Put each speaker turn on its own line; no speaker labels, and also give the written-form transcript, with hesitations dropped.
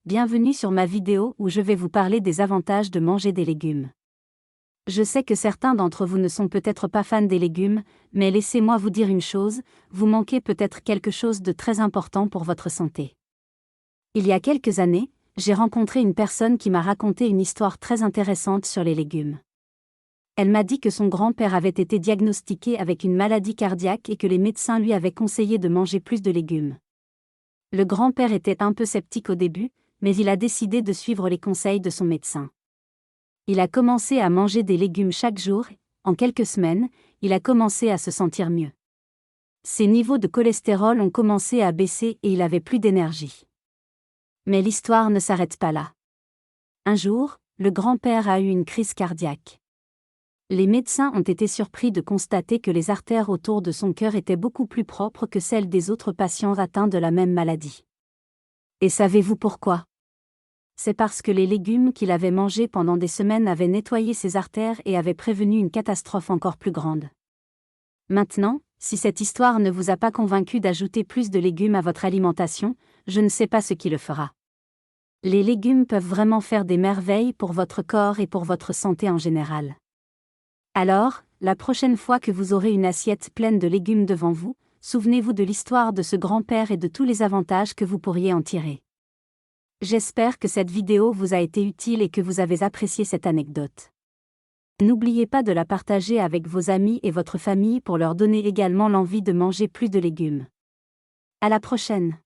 bienvenue sur ma vidéo où je vais vous parler des avantages de manger des légumes. Je sais que certains d'entre vous ne sont peut-être pas fans des légumes, mais laissez-moi vous dire une chose, vous manquez peut-être quelque chose de très important pour votre santé. Il y a quelques années, j'ai rencontré une personne qui m'a raconté une histoire très intéressante sur les légumes. Elle m'a dit que son grand-père avait été diagnostiqué avec une maladie cardiaque et que les médecins lui avaient conseillé de manger plus de légumes. Le grand-père était un peu sceptique au début, mais il a décidé de suivre les conseils de son médecin. Il a commencé à manger des légumes chaque jour, et, en quelques semaines, il a commencé à se sentir mieux. Ses niveaux de cholestérol ont commencé à baisser et il avait plus d'énergie. Mais l'histoire ne s'arrête pas là. Un jour, le grand-père a eu une crise cardiaque. Les médecins ont été surpris de constater que les artères autour de son cœur étaient beaucoup plus propres que celles des autres patients atteints de la même maladie. Et savez-vous pourquoi ? C'est parce que les légumes qu'il avait mangés pendant des semaines avaient nettoyé ses artères et avaient prévenu une catastrophe encore plus grande. Maintenant, si cette histoire ne vous a pas convaincu d'ajouter plus de légumes à votre alimentation, je ne sais pas ce qui le fera. Les légumes peuvent vraiment faire des merveilles pour votre corps et pour votre santé en général. Alors, la prochaine fois que vous aurez une assiette pleine de légumes devant vous, souvenez-vous de l'histoire de ce grand-père et de tous les avantages que vous pourriez en tirer. J'espère que cette vidéo vous a été utile et que vous avez apprécié cette anecdote. N'oubliez pas de la partager avec vos amis et votre famille pour leur donner également l'envie de manger plus de légumes. À la prochaine!